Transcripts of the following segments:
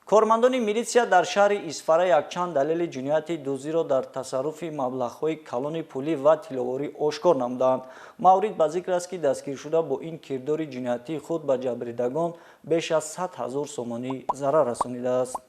کارمندان میلیسیا در شهر اسفاره یکچند دلیل جنایت دزدی را در تصرف مبلغ‌های کلان پولی و طلاواری آشکار نمودند. مورد به ذکر است که دستگیر شده با این کردار جنایتی خود به جبریدگان بیش از 100,000 سومانی ضرر رسانیده است.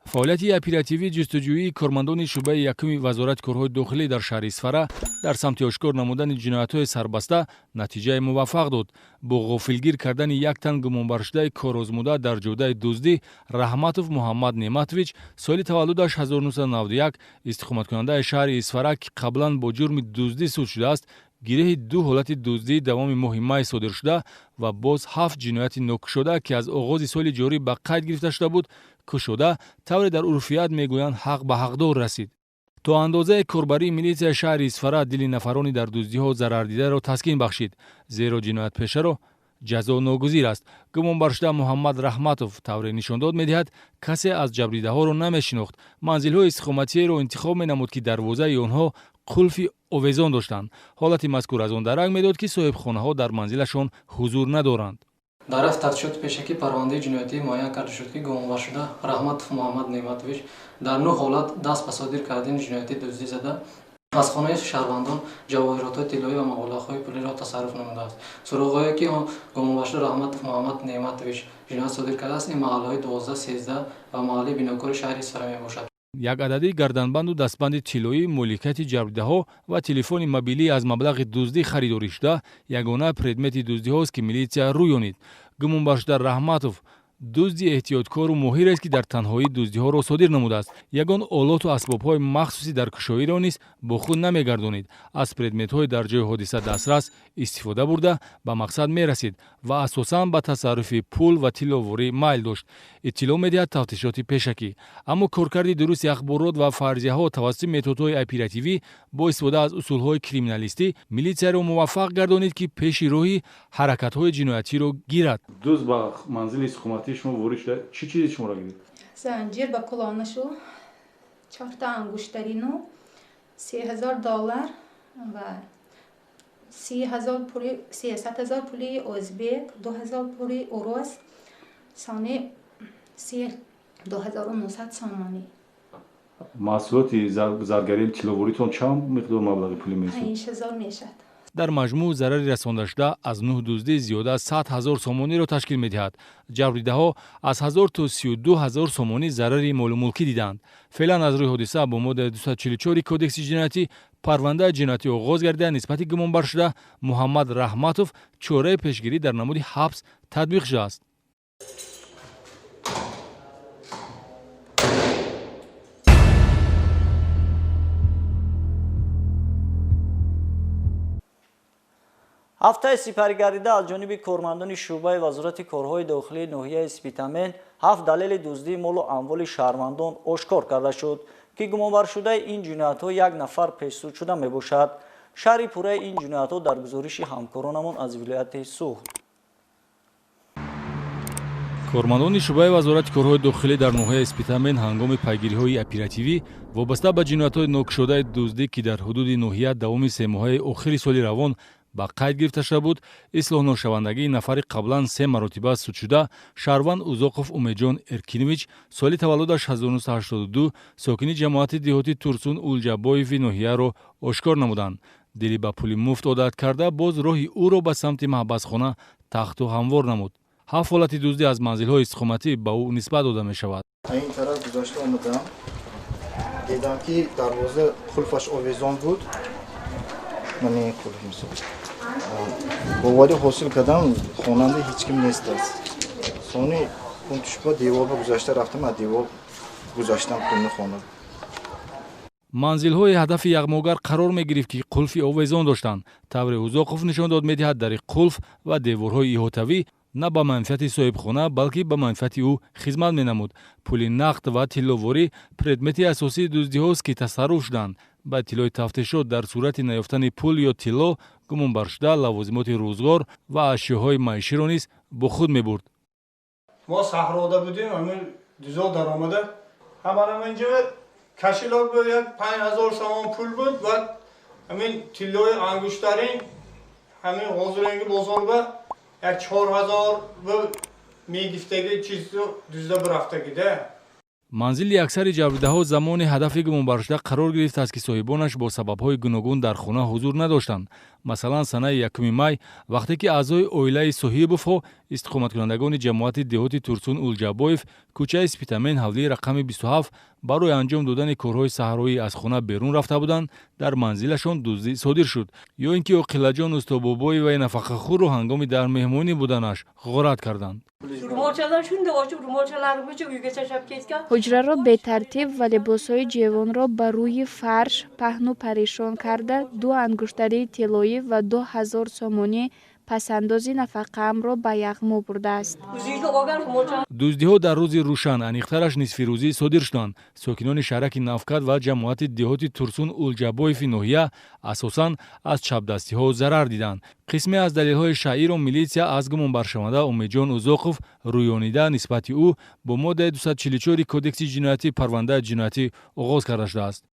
فعالیت اپراتیوی جستجویی کارمندان شعبه یکم وزارت کارهای داخلی در شهر اسفاره در سمت آشکار نمودن جنایت‌های سربسته نتیجه موفق داد. با غافلگیر کردن یک تن گمانبر شده کارآزموده در جوده دزدی، رحمتوف محمد نعمتویچ سال تولدش 1991 استقامت کننده شهر اسفاره که قبلا با جرم دزدی سود شده است، گیره دو حالت دزدی دوام ماه می صادر شده و باز 7 جنایت نوک شده که از آغاز سال جاری به قید گرفته شده بود کشوده، طور در عرفیت میگویند حق به حقدار رسید. تا اندازه کاربری میلیسیا شهر اسفاره دل نفرانی در دزدی ها ضرر دیده را تسکین بخشید، زیرا جنایت پیشه را جزا ناگزیر است. گمانبر شده محمد رحمتوف طور نشان داد میدهد کسی از جبریده ها را نمیشناخت. منزل های استقامتی را انتخاب مینمود که دروازه آنها قلف آویزان داشتند. حالت مذکور از آن درک میداد که صاحب خانه ها در منزلشان حضور ندارند. در تفتیشات پیشکی پرونده جنایتی معین کرده شد که گمانبر شده رحمتوف محمد نعمتویچ در 9 حالت دست به صادر کردن جنایتی دزدی زده از خانه شهروندان جواهرات طلایی و مبلغ‌های پولی را تصرف نموده است. سراغ‌هایی که گمانبر شده رحمتوف محمد نعمتویچ جنایت صادر کرده است این محل‌های 12 13 و محله بیناکار شهر اسفاره میباشد. یک عددی گردنبند و دستبند طلایی مالکیت جبریده‌ها و تلفن موبیلی از مبلغ دزدی خریداری شده یگانه پردمت دزدی هاست که میلیسیا رویانید. گمانبر شده رحمتوف دزدی احتیاطکار و ماهر است که در تنهایی دزدی ها را صادر نموده است. یگان آلات و اسباب های مخصوصی در کشایی را نیز با خود نمیگردانید. از پردمت های در جای حادثه دسترس استفاده برده به مقصد می رسید و اساساً به تصرف پول و طلاواری میل داشت. اطلاع میدهد تفتیشات پیشکی. اما کارکرد درست اخبارات و فرضیه ها توسط متدهای اپراتیوی با استفاده از اصول های کریمینالیستی میلیسیا را موفق گردانید که پیش روی حرکت های جنایتی را گیرد. دوز با منزل استقامتی شما ورود شده چی چیزی شما را گرفت؟ زنجیر با کلانشو 4 تا انگشترینو $30,000 و 300,000 پولی ازبک 2,000 پولی اوروس سانی 2,900 سامانی. محصولات زرگری طلاواریتون چند مقدار مبلغ پولی میشه؟ 5,000 میشد. در مجموع ضرری رسانده شده از 9 دزدی زیاده از 100,000 سومانی را تشکیل می‌دهد. جبریده ها از 1000 تا 32,000 سومانی ضرری مال و ملکی دیدند. فعلا از روی حادثه با ماده 244 کدکس جنایتی پرونده جنایتی آغاز گردیده نسبت گمانبر شده محمد رحمتوف چاره پیشگیری در نمود حبس تطبیق شده است. هفته سپرگردیده از جانب کارمندان شعبه وزارت کارهای داخلی ناحیه اسپیتامن 7 دلیل دزدی مال و اموال شهروندان آشکار کرده شد که گمانبر شده این جنایت‌ها یک نفر پیش‌سود شده میباشد. شرح پوره این جنایت‌ها در گزارش همکارانمان از ولایت سوخ. کارمندان شعبه وزارت کارهای داخلی در ناحیه اسپیتامن هنگام پیگیری‌های اپراتیوی وابسته به جنایت‌های نوک شده دزدی که در حدود ناحیه دوام 3 ماهه آخر سال روان با قید گرفته شده بود، اصلاح ناشوندگی نفر قبلا 3 مرتبه سود شده شهروند اوزاقوف امیدجان ارکینویچ سال تولدش 1982 ساکن جماعت دهاتی تورسون اولجابایف ناحیه را آشکار نمودند. دلی به پول مفت عادت کرده باز راهی او را به سمت محبسخانه تخت و هموار نمود. 7 حالت دزدی از منزل‌های استقامتی به او نسبت داده می شود. این طرف گذاشته آمدم دیدم که دروازه قلفش آویزان بود من این قلف می‌سازم. باوری حاصل کردم خواننده هیچ کم نیست است. سونی کنتش با دیوار گذاشته رفتم از دیوار گذاشتم کنه خانه. منزل‌های هدف یغماگر قرار می‌گرفت که قلف آویزان داشتند. طور اوزاقوف نشان داد می‌دهد در قلف و دیوارهای احاطوی نه به منفعت صاحب خانه بلکه به منفعت او خدمت می‌نمود. پول نقد و طلاواری پردمت اساسی دزدی‌هاست که تصرف شدند. با اطلاع تفتیشات در صورت نیافتن پول یا طلا گمانبر شده لوازمات روزگار و اشیاءهای معیشی را نیز با خود می‌برد. ما صحراده بودیم همین دیزا در آمده همه اینجا کشیلاک بود 5,000 سامان پول بود و همین طلای انگشترین همین حاضرینگی بزرگ 4,000 و میگفتگی چیز رو دوزده برفتگیده манзили аксари ҷабрдидаҳо замони ҳадафи гумонбаршуда қарор гирифт аст ки соҳибонаш бо сабабҳои гуногун дар хона ҳузур надоштанд. Масалан, санаи 1 май вақте ки аъзои оилаи Соҳибовҳо, истиқоматкунандагони ҷамоати деҳоти Турсун Улҷабоев, кӯчаи Спитамен ҳавлии рақами 27 барои анҷом додани корҳои саҳроӣ аз хона берун рафта буданд, дар манзилашон дуздӣ содир шуд. ё ин ки Оқилаҷон Устобобоеваи нафақахӯрро ҳангоми дар меҳмонӣ буданаш ғорат карданд. ҳуҷраро бетартиб ва либосҳои ҷевонро ба рӯи фарш паҳну паришон карда, 2 ангуштарии тиллоӣ ва 2000 сомонӣ пасандози нафақаамро ба яғмо бурдааст. дуздиҳо дар рӯзи рӯшан, аниқтараш нисфирӯзӣ содир шуданд. сокинони шаҳраки Навкат ва ҷамоати деҳоти Турсун Улҷабоеви ноҳия асосан аз чапдастиҳо зарар диданд. қисме аз далелҳои шаъиро милитсия аз гумонбаршаванда Умедҷон Узоқов рӯёнида нисбати ӯ бо моддаи 244 кодекси ҷиноятӣ парвандаи ҷиноятӣ оғоз карда шудааст.